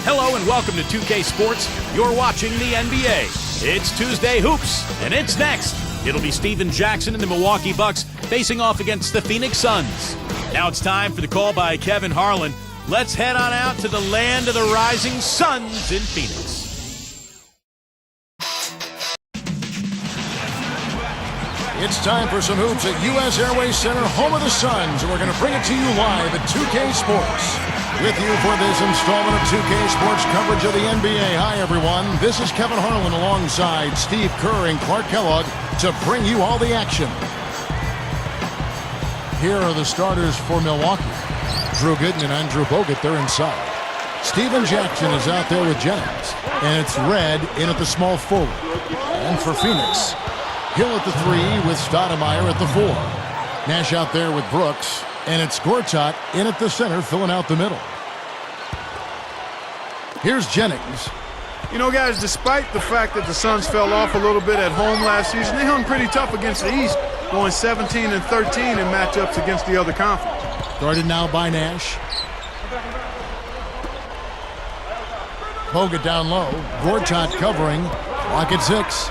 Hello and welcome to 2K Sports. You're watching the NBA. It's Tuesday Hoops, and it's next. It'll be Steven Jackson and the Milwaukee Bucks facing off against the Phoenix Suns. Now it's time for the call by Kevin Harlan. Let's head on out to the land of the rising suns in Phoenix. It's time for some hoops at U.S. Airways Center, home of the Suns, and we're going to bring it to you live at 2K Sports. With you for this installment of 2K Sports coverage of the NBA. Hi, everyone. This is Kevin Harlan alongside Steve Kerr and Clark Kellogg to bring you all the action. Here are the starters for Milwaukee. Drew Gooden and Andrew Bogut, they're inside. Steven Jackson is out there with Jennings, and it's Red in at the small forward. And for Phoenix, Hill at the 3 with Stoudemire at the 4. Nash out there with Brooks, and it's Gortat in at the center, filling out the middle. Here's Jennings. You know, guys, despite the fact that the Suns fell off a little bit at home last season, they hung pretty tough against the East, going 17-13 in matchups against the other conference. Guarded now by Nash. Bogut down low. Gortat covering. Clock at 6.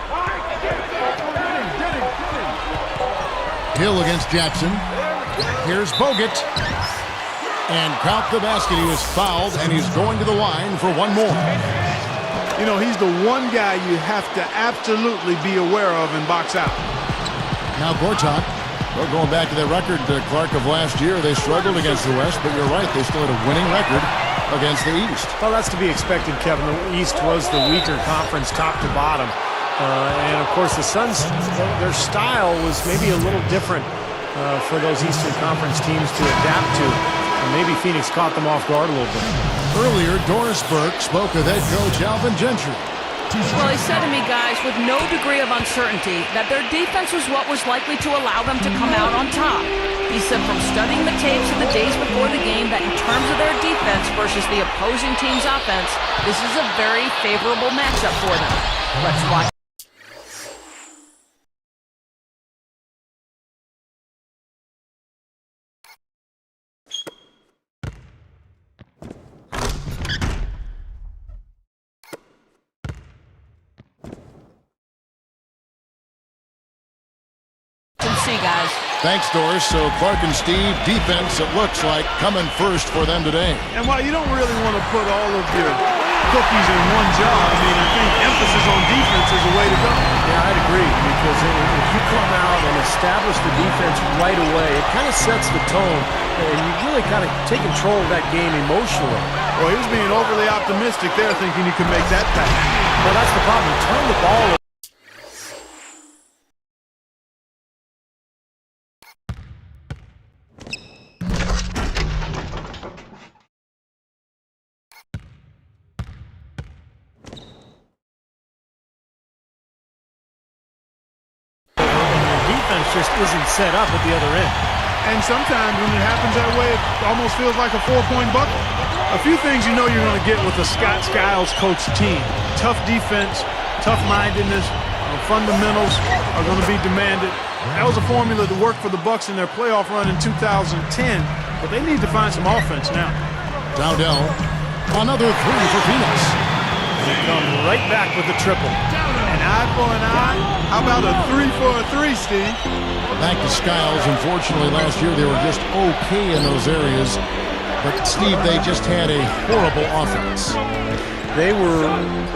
Hill against Jackson. Here's Bogut. And count the basket. He was fouled, and he's going to the line for one more. You know, he's the one guy you have to absolutely be aware of and box out. Now Gortat. Well, going back to their record, Clark, of last year, they struggled against the West, but you're right, they still had a winning record against the East. Well, that's to be expected, Kevin. The East was the weaker conference, top to bottom. And, of course, the Suns, their style was maybe a little different for those Eastern Conference teams to adapt to. And maybe Phoenix caught them off guard a little bit. Earlier, Doris Burke spoke with head coach Alvin Gentry. Well, he said to me, guys, with no degree of uncertainty, that their defense was what was likely to allow them to come out on top. He said from studying the tapes of the days before the game that in terms of their defense versus the opposing team's offense, this is a very favorable matchup for them. Let's watch. Guys. Thanks, Doris. So Clark and Steve, defense, it looks like, coming first for them today. And while you don't really want to put all of your cookies in one jar, I mean, I think emphasis on defense is the way to go. Yeah, I'd agree, because if you come out and establish the defense right away, it kind of sets the tone, and you really kind of take control of that game emotionally. Well, he was being overly optimistic there, thinking you could make that pass. Well, that's the problem. You turn the ball over. Just isn't set up at the other end. And sometimes when it happens that way, it almost feels like a 4-point bucket. A few things you know you're going to get with a Scott Skiles coached team. Tough defense, tough-mindedness, fundamentals are going to be demanded. That was a formula to work for the Bucks in their playoff run in 2010, but they need to find some offense now. Dowdell, another 3 for Phoenix. They come right back with the triple. An eye for an eye. How about a 3 for a 3, Steve? Back to Skiles. Unfortunately, last year they were just okay in those areas. But, Steve, they just had a horrible offense. They were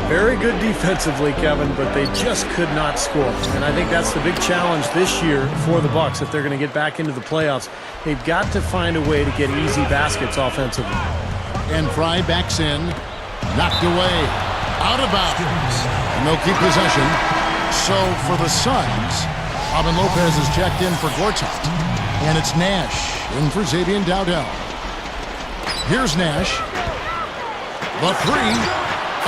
very good defensively, Kevin, but they just could not score. And I think that's the big challenge this year for the Bucks if they're going to get back into the playoffs. They've got to find a way to get easy baskets offensively. And Fry backs in. Knocked away. Out of bounds. And they'll keep possession. So for the Suns, Robin Lopez is checked in for Gortat. And it's Nash in for Xavier Dowdell. Here's Nash. The 3.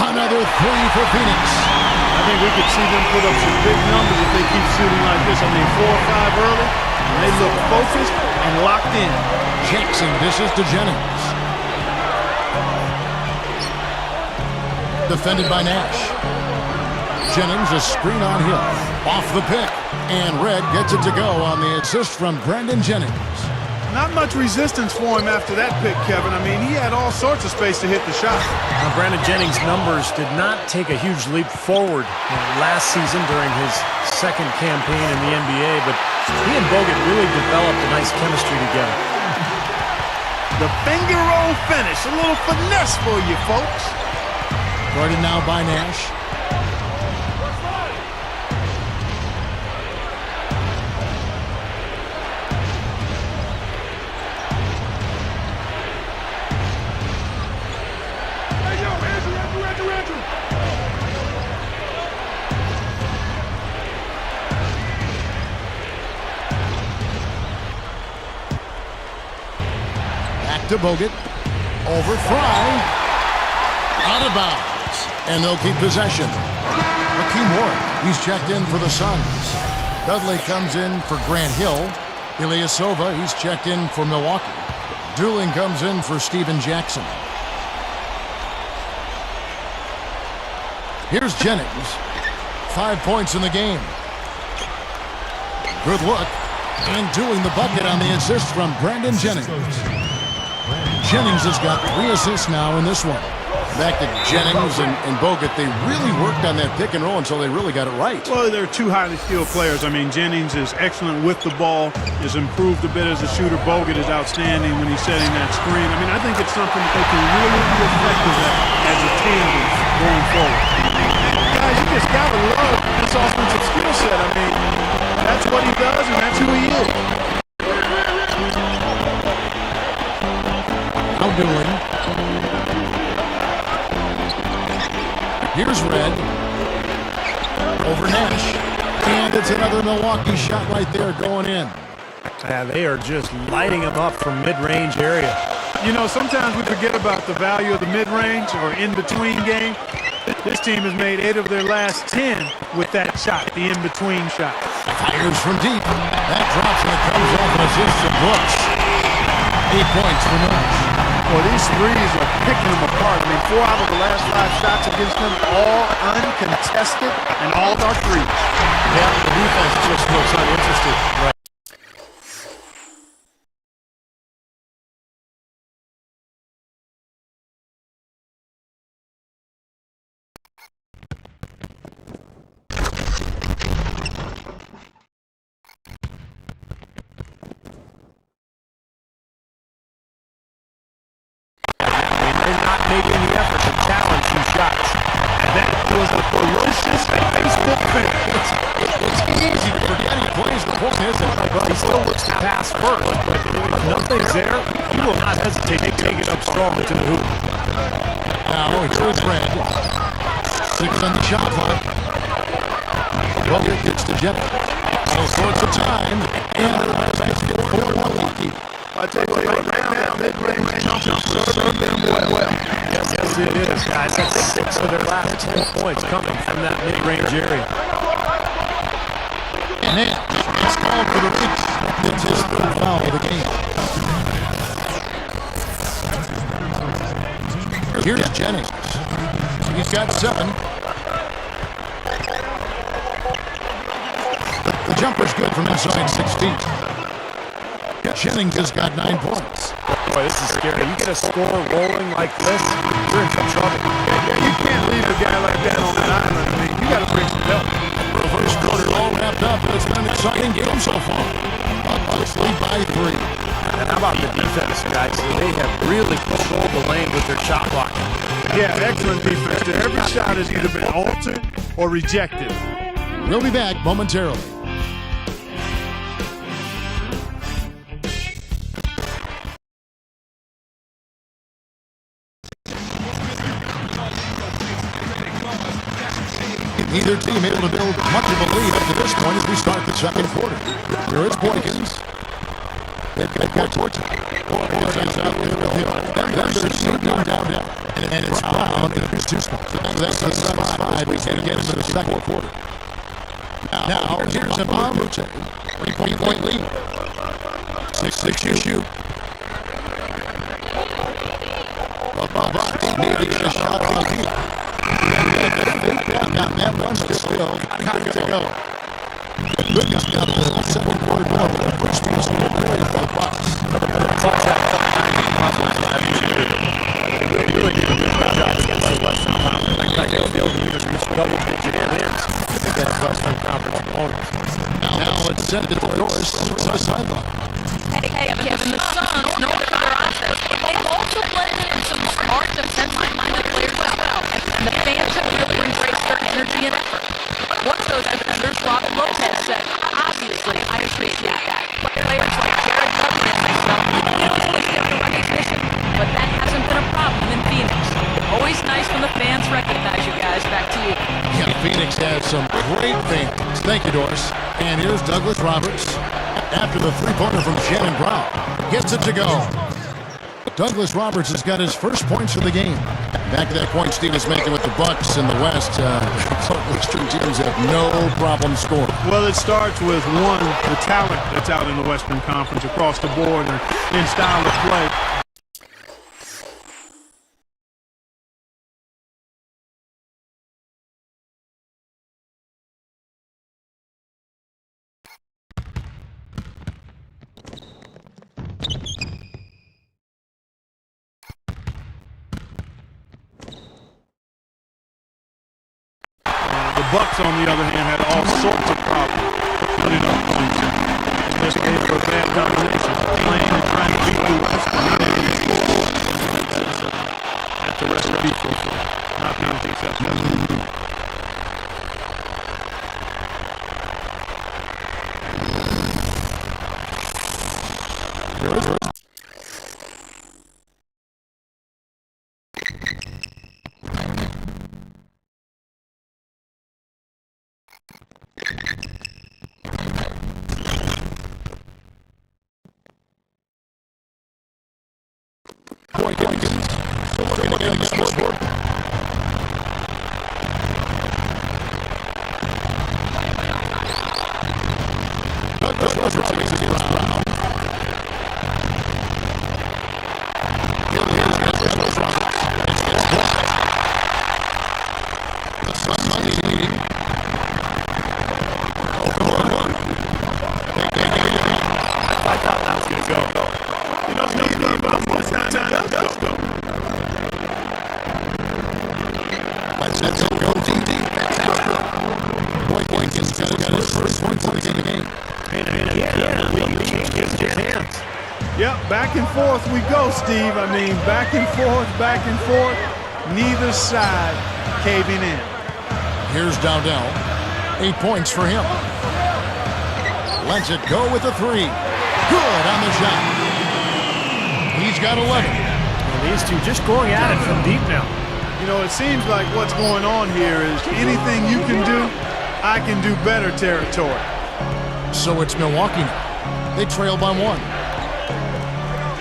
Another 3 for Phoenix. I think we could see them put up some big numbers if they keep shooting like this. I mean, 4 or 5 early. And they look focused and locked in. Jackson dishes to Jennings. Defended by Nash. Jennings, a screen on Hill. Off the pick. And Red gets it to go on the assist from Brandon Jennings. Not much resistance for him after that pick, Kevin. I mean, he had all sorts of space to hit the shot. Now, Brandon Jennings' numbers did not take a huge leap forward last season during his second campaign in the NBA, but he and Bogut really developed a nice chemistry together. The finger roll finish. A little finesse for you, folks. Guarded now by Nash. To Bogut, over Fry, out of bounds, and they'll keep possession. Hakeem Ward, he's checked in for the Suns. Dudley comes in for Grant Hill. Ilyasova, he's checked in for Milwaukee. Dooling comes in for Steven Jackson. Here's Jennings, 5 points in the game. Good look, and doing the bucket on the assist from Brandon Jennings. Jennings has got 3 assists now in this one. Back to Jennings and Bogut. They really worked on that pick and roll until they really got it right. Well, they're two highly skilled players. I mean, Jennings is excellent with the ball, has improved a bit as a shooter. Bogut is outstanding when he's setting that screen. I mean, I think it's something that they can really be effective at as a tandem going forward. Guys, you just got to love this offensive skill set. I mean, that's what he does, and that's who he is. Doing. Here's Red over Nash, and it's another Milwaukee shot right there going in. Yeah, they are just lighting him up from mid-range area. You know, sometimes we forget about the value of the mid-range or in-between game. This team has made 8 of their last 10 with that shot, the in-between shot. Fires from deep. That drops and it comes off an assist from Brooks. 8 points for Nash. Well, these threes are picking them apart. I mean, 4 out of the last 5 shots against them, all uncontested, and all are threes. Yeah, the defense just looks uninterested. Right. Making the effort to challenge these shots. And that was a ferocious Facebook finish. It's easy to forget he plays the point, isn't it? But he still looks to pass first. But if nothing's there, he will not hesitate to take it up strong to the hoop. Now here's Red. 6 on the shot clock. Bogut gets to Jennings. All sorts of time. And the basket for Milwaukee. I tell you right now, mid-range jumpers serve them well. Yes, it is, guys. That's 6 of their last 10 points coming from that mid-range area. And then it's called for the reach. It's his 3rd foul of the game. Here's Jennings. He's got 7. The jumper's good from inside 6 feet. Jennings has got 9 points. Boy, this is scary. You get a score rolling like this, you're in some trouble. Yeah, you can't leave a guy like that on that island. I mean, you got to bring some help. Reverse quarter all wrapped up. It's been an exciting game so far. Bucks lead by 3. And how about the defense, guys? They have really controlled the lane with their shot blocking. Yeah, excellent defense. Every shot has either been altered or rejected. We'll be back momentarily. Neither team able to build much of a lead up to this point as we start the second quarter. Here is Boykins. They've got Torta. Torta's out there with Hill. Then there's Snoop down. And it's Brown in his 2 spots. That's the 7-5 we can get into the second quarter. Now here's a bomb. 3-point lead. 6-6 shoot. They needed a shot on the field. Got that much to still. Got to go. Good got the second quarter ball. The first one's going to play for the Bucks. Bucks have a couple times in the conference last year. They really did a good job against the Western Conference. In fact, they'll be able to even reach double-digit wins against Western Conference opponents. Now let's send it to Doris on the sideline. Hey, Kevin, the Suns know their offense, but they've also blended in some smart defensive-minded players as well, and the fans have really embraced their energy and effort. One of those defenders, Robin Lopez, said, obviously, I appreciate that. Players like Jared Dudley and myself, we don't always get the recognition, but that hasn't been a problem in Phoenix. Always nice when the fans recognize you guys. Back to you. Yeah, Phoenix has some great fans. Thank you, Doris. And here's Douglas Roberts after the three-pointer from Shannon Brown. Gets it to go. Douglas Roberts has got his first points of the game. Back to that point Steve is making with the Bucks in the West. Western teams have no problem scoring. Well, it starts with, one, the talent that's out in the Western Conference across the board and in style of play. The Bucks, on the other hand, had all sorts of problems putting up points. Just made for a bad combination, playing and trying to beat the West and being able to score. That's a recipe for not being successful. Yep, back and forth we go, Steve. I mean, back and forth, neither side caving in. Here's Dowdell. 8 points for him. Lets it go with a three. Good on the shot. He's got 11. Well, these two just going at it from deep now. You know, it seems like what's going on here is anything you can do, I can do better territory. So it's Milwaukee now. They trail by 1.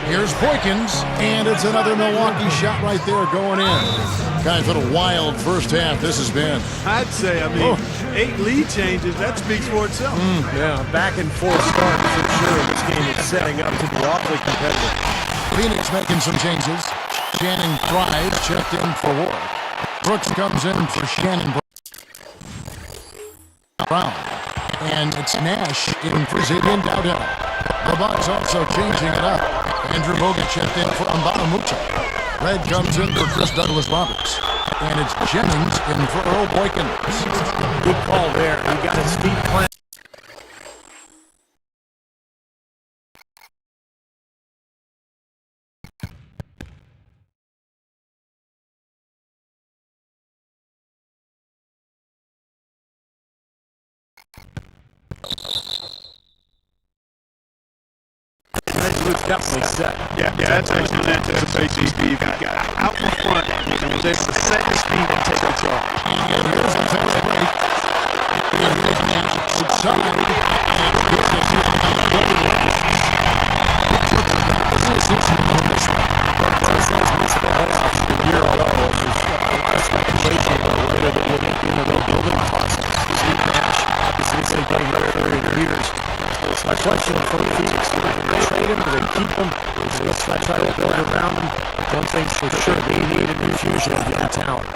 Here's Boykins, and it's another Milwaukee shot right there going in. Guys, what a wild first half this has been. I'd say, 8 lead changes, that speaks for itself. Yeah, back and forth start for sure. This game is setting up to be awfully competitive. Phoenix making some changes. Shannon Thrive checked in for Warwick. Brooks comes in for Shannon Brown. And it's Nash in for Xavier Dowdell. The Bucks also changing it up. Andrew Bogut checked in for Mbana Mucha. Red comes in for Chris Douglas Roberts. And it's Jennings in for Earl Boykins. Good call there. He got his feet planted. It's definitely set. Yeah, that's actually an anticipation, Steve. He got out in front and was able to set his feet and take the charge. And here's a fast break. And here's Nash outside. And it's good to see him on the double. Missed the playoffs a year ago. There's a lot of speculation about whether they would they'll build in the process. Steve Nash, obviously, it's been playing for years. My question for the Phoenix, do they trade him? Do they keep him? Do they try to build around him? One thing's for sure, they need an infusion of young talent.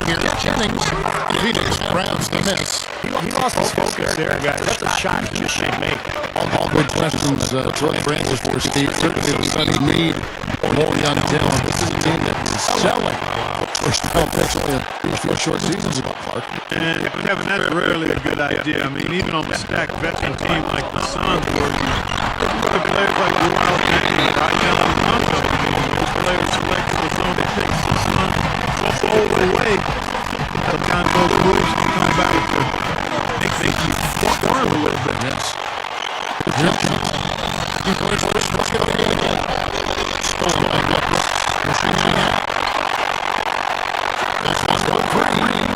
Here's Jennings. Phoenix grabs the miss. He lost his focus there, guys. That's a shot he should make. All good questions. Troy Francis for Steve. Certainly the Suns need more young talent. This is a team that is selling first round picks only a few short seasons ago, Clark. And Kevin, that's rarely a good idea. I mean, even on a stacked veteran team like the Suns, where you look at players like Luau Deng, right now in Toronto, those players select for the zone. It takes the Suns so older away. Sometimes those moves can come back to make you learn a little bit. Yes. He plays first. Let's get the game again. Stolen by Douglas. Machine out. This one's going for Green.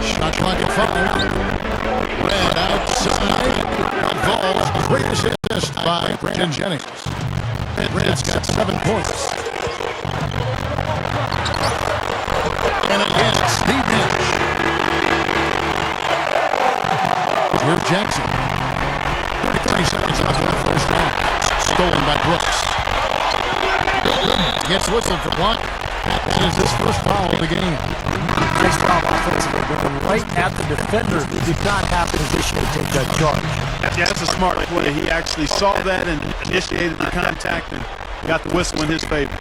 Shot clock at 5. Red outside. Balls. Great assist by Brandon Jennings. Red's got 7 points. And again, Steve Nash. Here's Jackson. 30 seconds left in the first half. Stolen by Brooks. Gets whistled for block. That is his first foul of the game. Nice job offensively, going right at the defender who did not have the position to take that charge. Yeah, that's a smart play. He actually saw that and initiated the contact and got the whistle in his favor.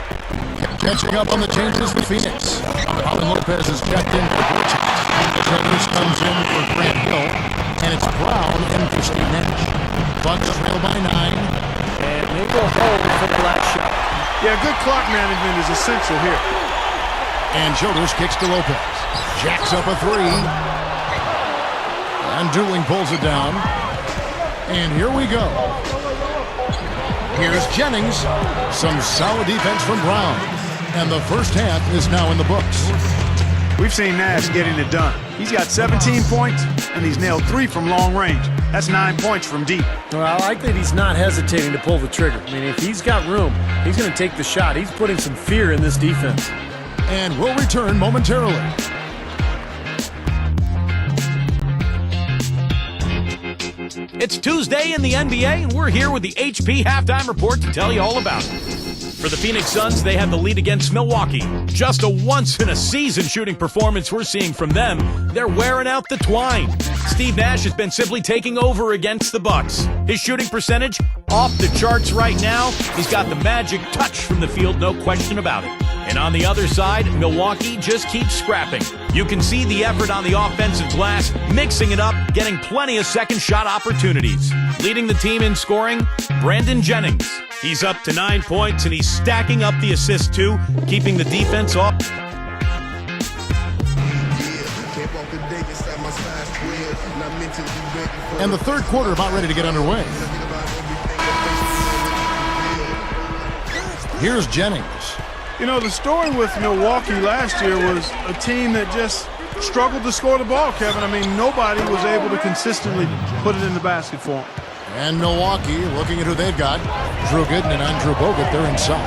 Catching up on the changes for Phoenix. Robin Lopez is checked in for Gortat. Travers comes in for Grant Hill. And it's Brown in for Steve Nash. Bucks trail by 9. And they go hold for the last shot. Yeah, good clock management is essential here. And Childers kicks to Lopez. Jacks up a 3. And Dooling pulls it down. And here we go. Here's Jennings. Some solid defense from Brown. And the first half is now in the books. We've seen Nash getting it done. He's got 17 points, and he's nailed 3 from long range. That's 9 points from deep. Well, I like that he's not hesitating to pull the trigger. I mean, if he's got room, he's going to take the shot. He's putting some fear in this defense. And we'll return momentarily. It's Tuesday in the NBA, and we're here with the HP Halftime Report to tell you all about it. For the Phoenix Suns, they have the lead against Milwaukee. Just a once-in-a-season shooting performance we're seeing from them. They're wearing out the twine. Steve Nash has been simply taking over against the Bucks. His shooting percentage off the charts right now. He's got the magic touch from the field, no question about it. And on the other side, Milwaukee just keeps scrapping. You can see the effort on the offensive glass, mixing it up, getting plenty of second shot opportunities. Leading the team in scoring, Brandon Jennings. He's up to 9 points, and he's stacking up the assists too, keeping the defense off. And the third quarter about ready to get underway. Here's Jennings. You know, the story with Milwaukee last year was a team that just struggled to score the ball, Kevin. I mean, nobody was able to consistently put it in the basket for them. And Milwaukee, looking at who they've got, Drew Gooden and Andrew Bogut, they're inside.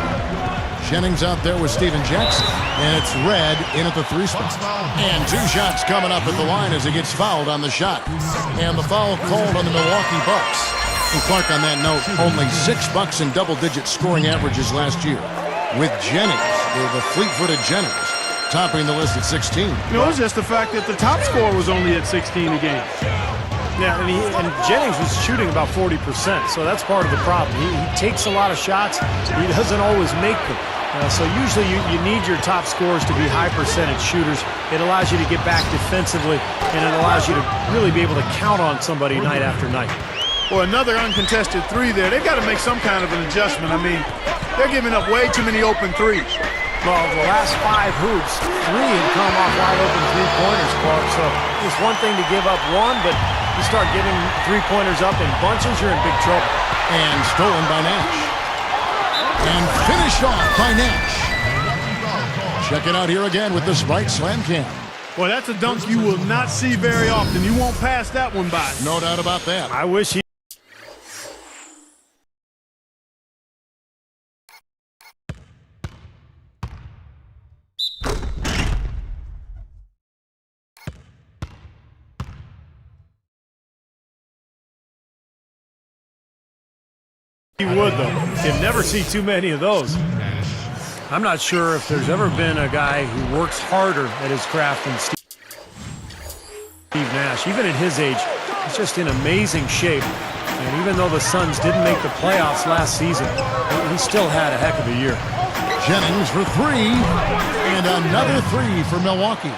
Jennings out there with Steven Jackson. And it's Red in at the 3 spot. And 2 shots coming up at the line as he gets fouled on the shot. And the foul called on the Milwaukee Bucks. And Clark, on that note, only 6 Bucks in double-digit scoring averages last year. With Jennings, the fleet-footed Jennings, topping the list at 16. You know, it was just the fact that the top scorer was only at 16 a game. Yeah, and Jennings was shooting about 40%, so that's part of the problem. He takes a lot of shots. He doesn't always make them. So usually you need your top scorers to be high-percentage shooters. It allows you to get back defensively, and it allows you to really be able to count on somebody night after night. Well, another uncontested 3 there. They've got to make some kind of an adjustment. I mean, they're giving up way too many open 3s. Well, the last 5 hoops, 3 have come off wide open 3-pointers, Clark. So it's one thing to give up 1, but you start giving 3-pointers up in bunches, you're in big trouble. And stolen by Nash. And finished off by Nash. Check it out here again with the Sprite Slam Cam. Well, that's a dunk you will not see very often. You won't pass that one by. No doubt about that. I wish he He would, though. You'd never see too many of those. I'm not sure if there's ever been a guy who works harder at his craft than Steve Nash. Even at his age, he's just in amazing shape. And even though the Suns didn't make the playoffs last season, he still had a heck of a year. Jennings for three, and another three for Milwaukee.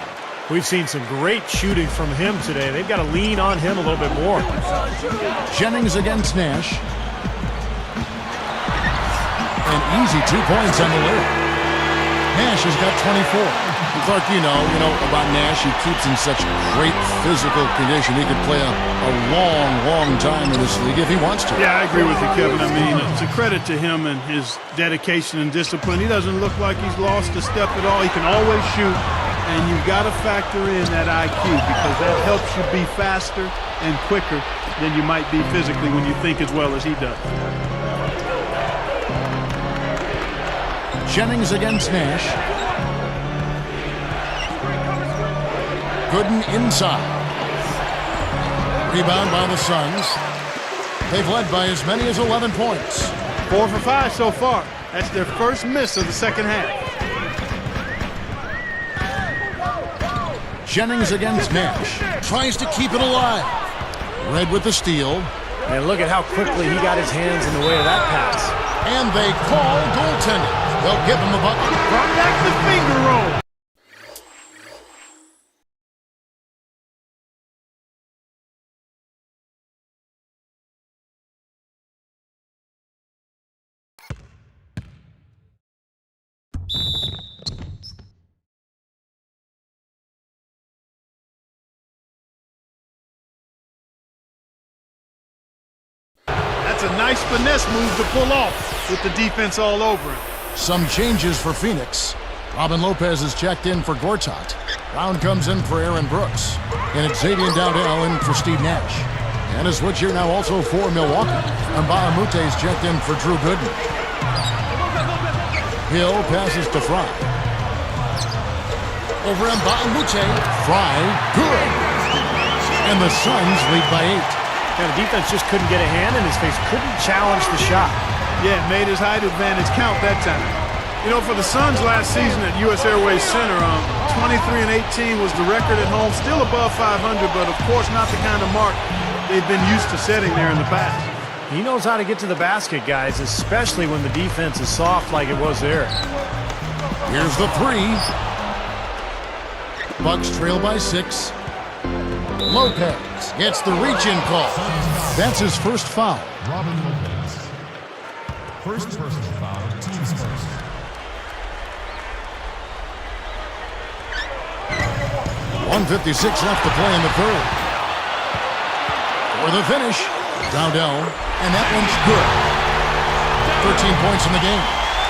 We've seen some great shooting from him today. They've got to lean on him a little bit more. Jennings against Nash. An easy 2 points on the layup. Nash has got 24. Clark, you know about Nash. He keeps in such great physical condition. He could play a long, long time in this league if he wants to. Yeah, I agree with you, Kevin. I mean, it's a credit to him and his dedication and discipline. He doesn't look like he's lost a step at all. He can always shoot, and you've got to factor in that IQ because that helps you be faster and quicker than you might be physically when you think as well as he does. Jennings against Nash. Gooden inside. Rebound by the Suns. They've led by as many as 11 points. 4 for 5 so far. That's their first miss of the second half. Jennings against Nash. Tries to keep it alive. Red with the steal. And look at how quickly he got his hands in the way of that pass. And they call goaltending. They'll give him a bucket. Brought back the finger roll. That's a nice finesse move to pull off with the defense all over him. Some changes for Phoenix. Robin Lopez is checked in for Gortat. Brown comes in for Aaron Brooks. And it's Xavier Dowdell in for Steve Nash. And a switch here now also for Milwaukee. And Bahamute is checked in for Drew Gooden. Hill passes to Fry. Over on Bahamute. Fry, good. And the Suns lead by 8. Yeah, the defense just couldn't get a hand in his face, couldn't challenge the shot. Yeah, made his height advantage count that time. You know, for the Suns last season at US Airways Center, 23-18 was the record at home, still above 500, but of course not the kind of mark they've been used to setting there in the past. He knows how to get to the basket, guys, especially when the defense is soft like it was there. Here's the three. Bucks trail by 6. Lopez gets the reach-in call. That's his first foul. Robin Lopez. First personal foul, team's first. .156 left to play in the third. For the finish, Dowdell, and that one's good. 13 points in the game.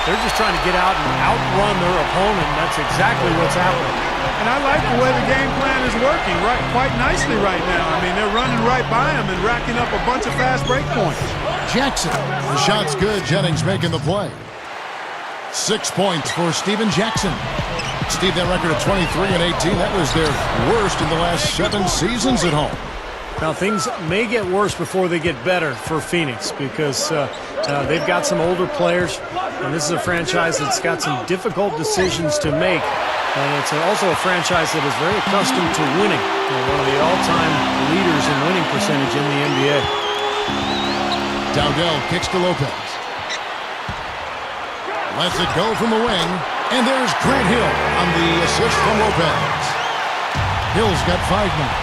They're just trying to get out and outrun their opponent, and that's exactly what's happening. And I like the way the game plan is working quite nicely right now. I mean, they're running right by him and racking up a bunch of fast break points. Jackson, the shot's good. Jennings making the play. 6 points for Steven Jackson. Steve, that record of 23-18, that was their worst in the last 7 seasons at home. Now, things may get worse before they get better for Phoenix because they've got some older players, and this is a franchise that's got some difficult decisions to make. And it's also a franchise that is very accustomed to winning. One of the all-time leaders in winning percentage in the NBA. Dowdell kicks to Lopez. Lets it go from the wing. And there's Grant Hill on the assist from Lopez. Hill's got 5 now.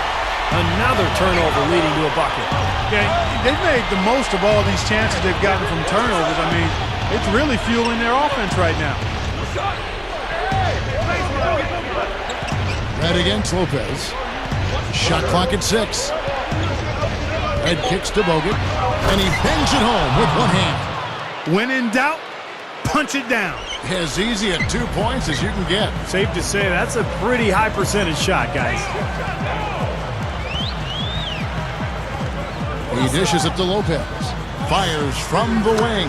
Another turnover leading to a bucket. Yeah, they've made the most of all these chances they've gotten from turnovers. I mean, it's really fueling their offense right now. Red against Lopez. Shot clock at 6. Red kicks to Bogut. And he bangs it home with one hand. When in doubt, punch it down. As easy at 2 points as you can get. Safe to say that's a pretty high percentage shot, guys. He dishes it to Lopez. Fires from the wing.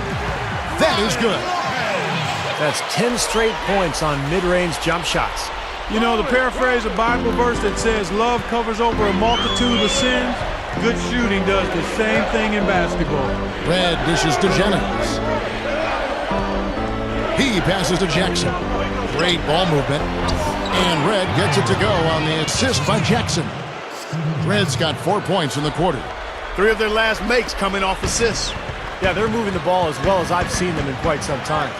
That is good. That's 10 straight points on mid-range jump shots. You know, the paraphrase a Bible verse that says love covers over a multitude of sins, Good shooting does the same thing in basketball. Red dishes to Jennings. He passes to Jackson. Great ball movement. And Red gets it to go on the assist by Jackson. Red's got 4 points in the quarter. 3 of their last makes coming off assists. Yeah, they're moving the ball as well as I've seen them in quite some time.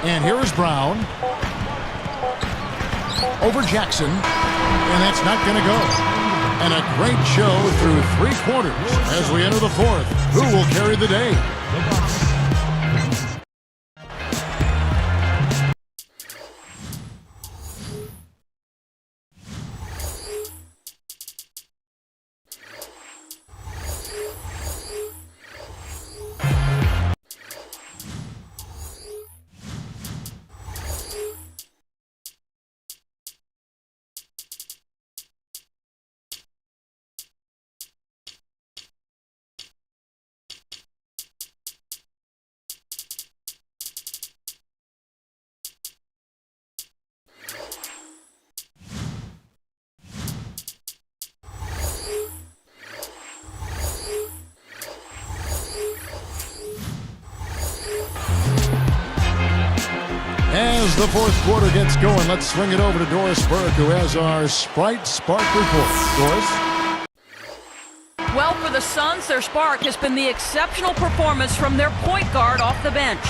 And here is Brown. Over Jackson. And that's not going to go. And a great show through 3 quarters as we enter the 4th. Who will carry the day? As the 4th quarter gets going, let's swing it over to Doris Burke, who has our Sprite Spark report. Doris? Well, for the Suns, their spark has been the exceptional performance from their point guard off the bench.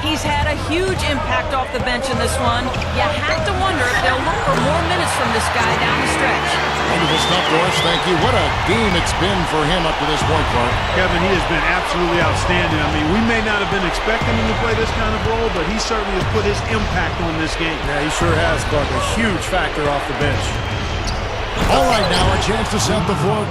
He's had a huge impact off the bench in this one. You have to wonder if they'll look for more minutes from this guy down the stretch. Wonderful stuff, Doris. Thank you. What a game it's been for him up to this point, Clark. Kevin, he has been absolutely outstanding. I mean, we may not have been expecting him to play this kind of role, but he certainly has put his impact on this game. Yeah, he sure has, Clark. A huge factor off the bench. All right, now a chance to set the floor.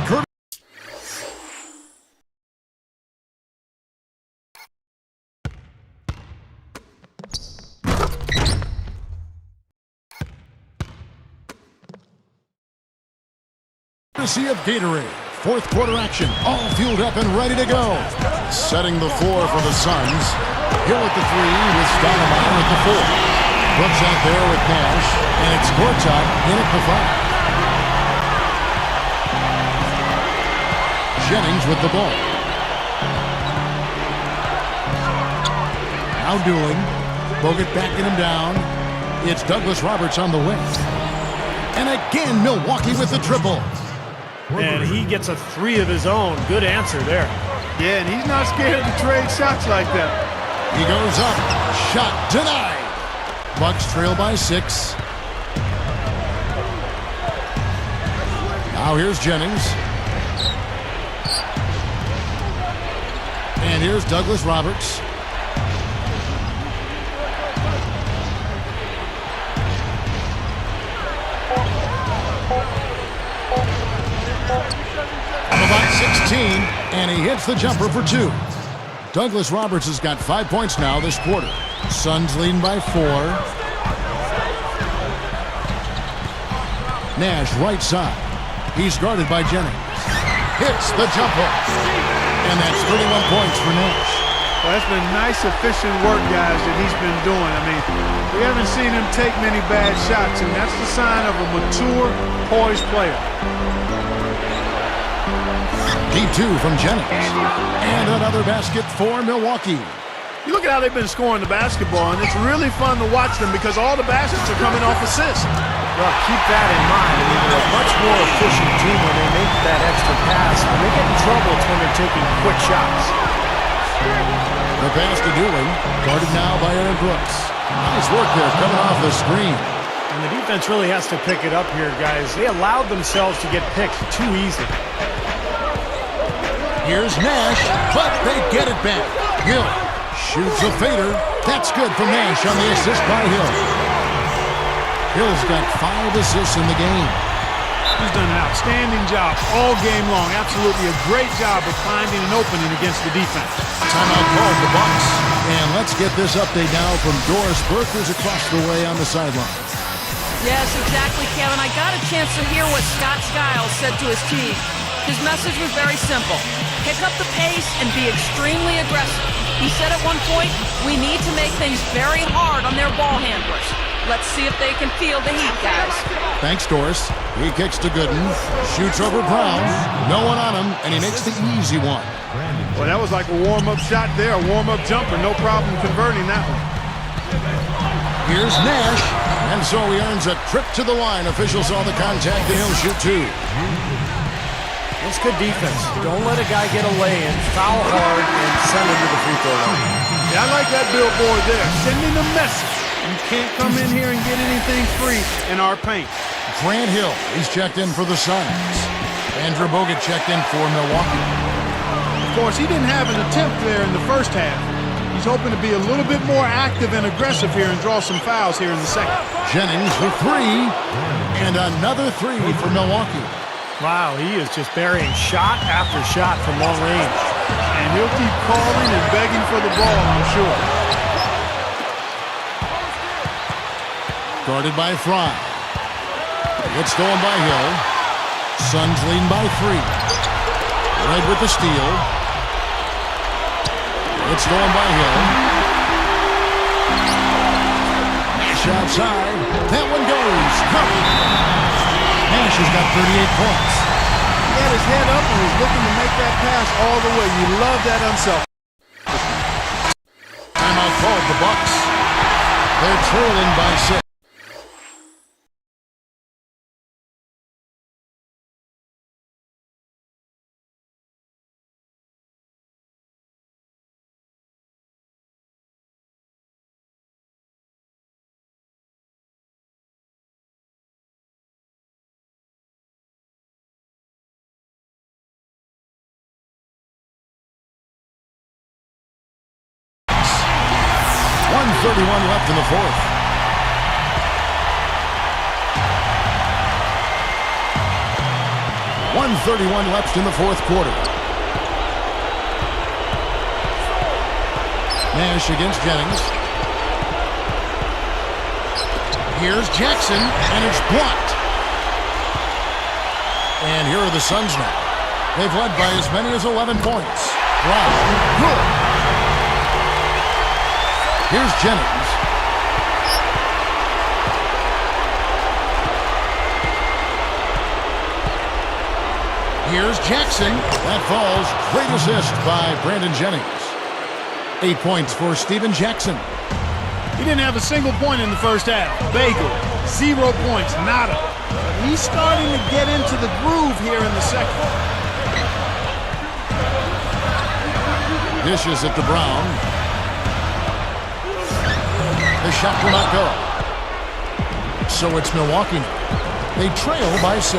Courtesy of Gatorade. 4th quarter action. All fueled up and ready to go. Setting the floor for the Suns. Hill at the 3 with Stoudemire at the 4. Brooks out there with Nash. And it's Gortat in at the 5. Jennings with the ball. Now Dooling. Bogut backing him down. It's Douglas Roberts on the wing. And again, Milwaukee with the triple. And he gets a 3 of his own. Good answer there. Yeah, and he's not scared to trade shots like that. He goes up. Shot denied. Bucks trail by 6. Now here's Jennings. And here's Douglas Roberts. About 16, and he hits the jumper for 2. Douglas Roberts has got 5 points now this quarter. Suns leading by 4. Nash right side. He's guarded by Jennings. Hits the jumper. And that's 31 points for Nash. Well, that's been nice, efficient work, guys, that he's been doing. I mean, we haven't seen him take many bad shots, and that's the sign of a mature, poised player. Deep 2 from Jennings. And another basket for Milwaukee. You look at how they've been scoring the basketball, and it's really fun to watch them because all the baskets are coming off assists. Well, keep that in mind. I mean, they're a much more efficient team when they make that extra pass. When they get in trouble, it's when they're taking quick shots. The pass to Dooling, guarded now by Aaron Brooks. Nice work there, coming off the screen. And the defense really has to pick it up here, guys. They allowed themselves to get picked too easy. Here's Nash, but they get it back. Hill shoots a fader. That's good from Nash on the assist by Hill. Hill's got 5 assists in the game. He's done an outstanding job all game long. Absolutely a great job of finding an opening against the defense. Timeout called the Bucks. And let's get this update now from Doris Burke, who's across the way on the sideline. Yes, exactly, Kevin. I got a chance to hear what Scott Skiles said to his team. His message was very simple. Pick up the pace and be extremely aggressive. He said at one point, we need to make things very hard on their ball handlers. Let's see if they can feel the heat, guys. Thanks, Doris. He kicks to Gooden, shoots over Brown. No one on him, and he makes the easy one. Well, that was like a warm-up shot there, a warm-up jumper. No problem converting that one. Here's Nash, and so he earns a trip to the line. Officials saw the contact, and he'll shoot two. It's good defense. Don't let a guy get a lay-in, foul hard, and send him to the free throw line. Yeah, I like that billboard there. Sending a message. You can't come in here and get anything free in our paint. Grant Hill, he's checked in for the Suns. Andrew Bogut checked in for Milwaukee. Of course, he didn't have an attempt there in the first half. He's hoping to be a little bit more active and aggressive here and draw some fouls here in the second. Jennings for three, and another three for Milwaukee. Wow, he is just burying shot after shot from long range. And he'll keep calling and begging for the ball, I'm sure. Guarded by Fry. It's stolen by Hill. Suns leading by three. Red with the steal. It's stolen by Hill. Nash outside. That one goes. Covered. Nash has got 38 points. He had his head up and was looking to make that pass all the way. You love that unselfish. Timeout called the Bucks. They're trailing by 6. .31 left in the fourth. .131 left in the fourth quarter. Nash against Jennings. Here's Jackson, and it's blocked. And here are the Suns now. They've led by as many as 11 points. Brown, good. Here's Jennings. Here's Jackson. That falls. Great assist by Brandon Jennings. 8 points for Steven Jackson. He didn't have a single point in the first half. Bagel, 0 points, nada. But he's starting to get into the groove here in the second. Dishes it to Brown. The shot will not go. So it's Milwaukee now. They trail by 6.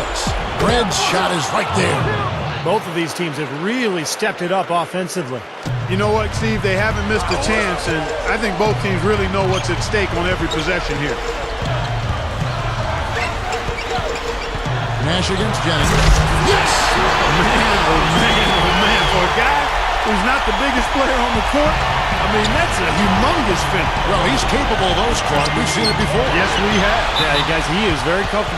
Red's shot is right there. Both of these teams have really stepped it up offensively. You know what, Steve? They haven't missed a chance, and I think both teams really know what's at stake on every possession here. Nash against Jennings. Yes! Man, oh man, oh man. For a guy who's not the biggest player on the court, I mean, that's a humongous finish. Well, he's capable of those, Clark. We've seen it before. Yes, we have. Yeah, guys, he is very comfortable.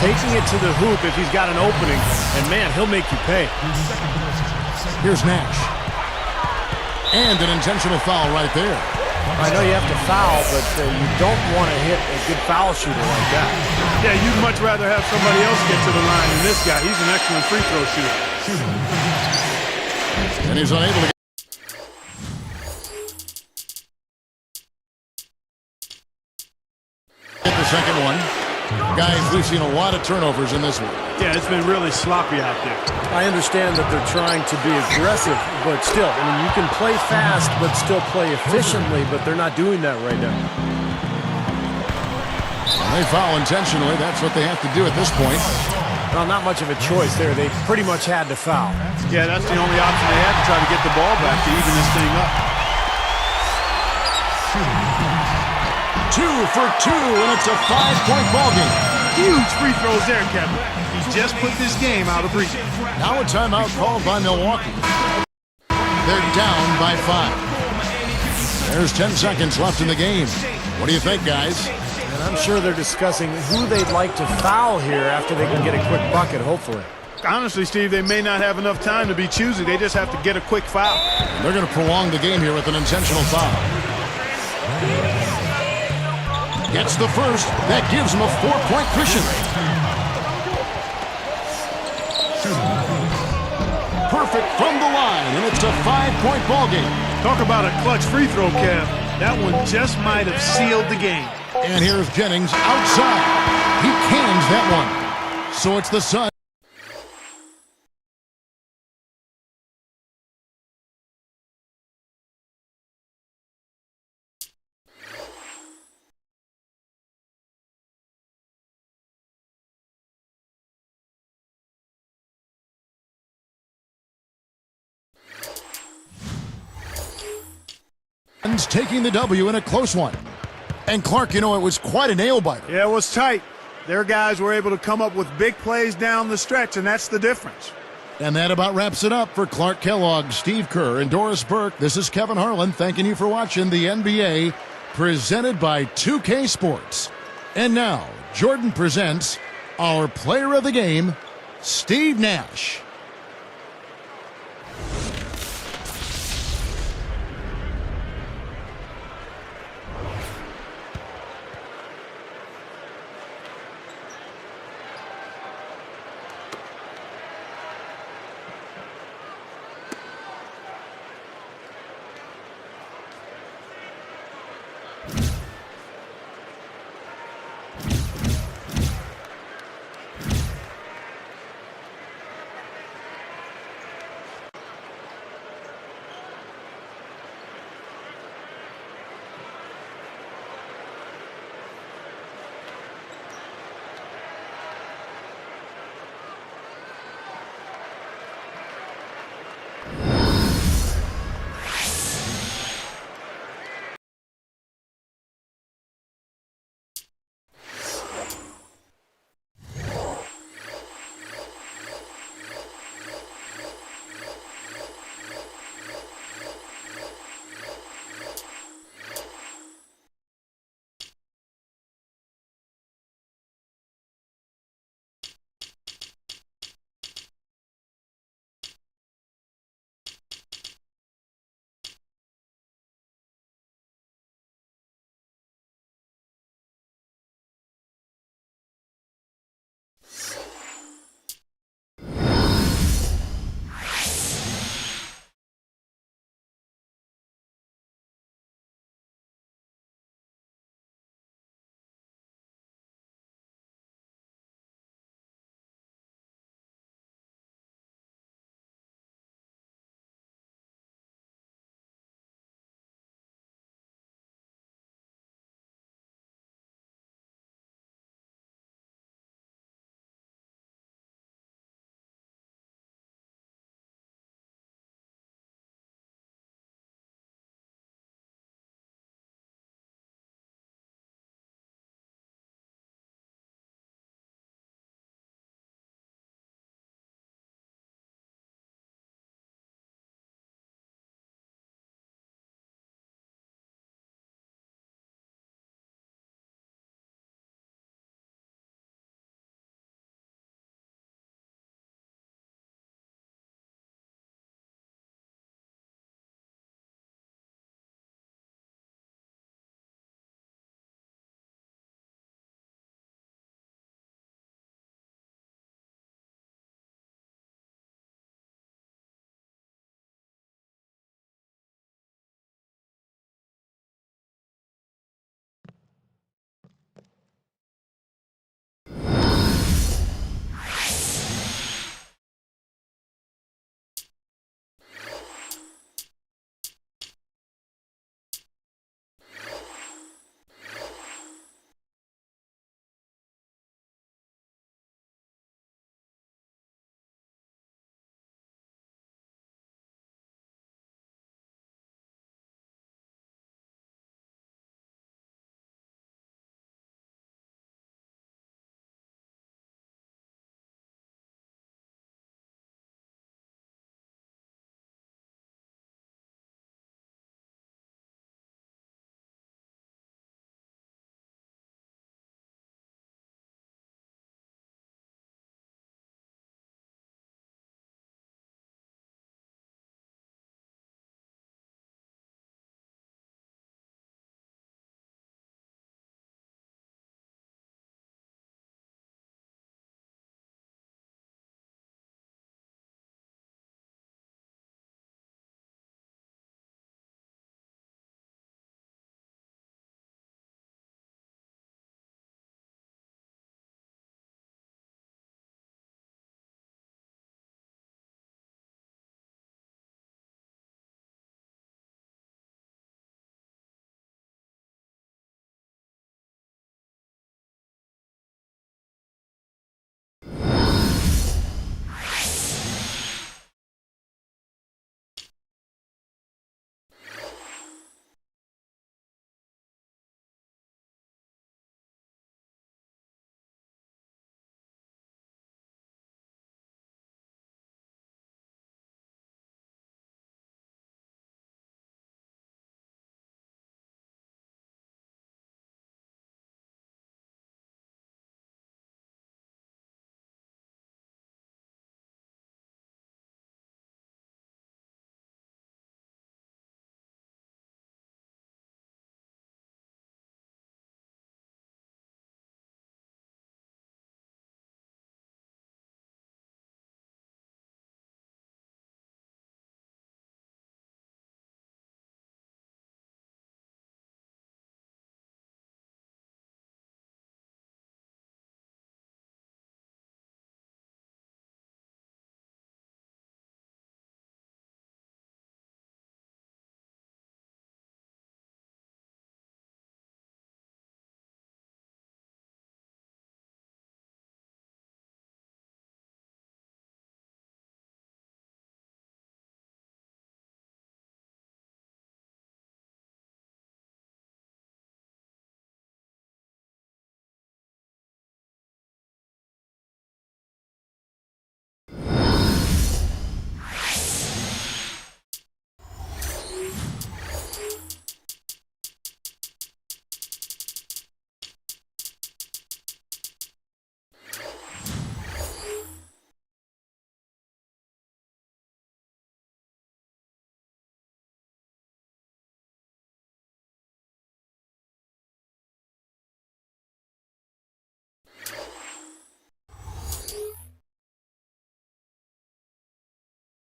Taking it to the hoop if he's got an opening, and man, he'll make you pay. Here's Nash. And an intentional foul right there. I know you have to foul, but you don't want to hit a good foul shooter like that. Yeah, you'd much rather have somebody else get to the line than this guy. He's an excellent free throw shooter. And he's unable to get the second one. Guys, we've seen a lot of turnovers in this one. Yeah, it's been really sloppy out there. I understand that they're trying to be aggressive, but still, I mean, you can play fast but still play efficiently, but they're not doing that right now. When they foul intentionally, that's what they have to do at this point. Well, not much of a choice there. They pretty much had to foul. Yeah, that's the only option they had to try to get the ball back to even this thing up. 2 for 2, and it's a 5-point ball game. Huge free throws there, Kevin. He just put this game out of reach. Now a timeout called by Milwaukee. They're down by 5. There's 10 seconds left in the game. What do you think, guys? And I'm sure they're discussing who they'd like to foul here after they can get a quick bucket, hopefully. Honestly, Steve, they may not have enough time to be choosy. They just have to get a quick foul. They're going to prolong the game here with an intentional foul. Gets the first. That gives him a 4-point cushion. Perfect from the line, and it's a 5-point ball game. Talk about a clutch free throw, Kev. That one just might have sealed the game. And here's Jennings outside. He cans that one. So it's the Suns. Taking the W in a close one. And Clark, you know, it was quite a nail-biter. Yeah, it was tight. Their guys were able to come up with big plays down the stretch, and that's the difference. And that about wraps it up for Clark Kellogg, Steve Kerr, and Doris Burke. This is Kevin Harlan thanking you for watching the NBA presented by 2K Sports. And now, Jordan presents our player of the game, Steve Nash.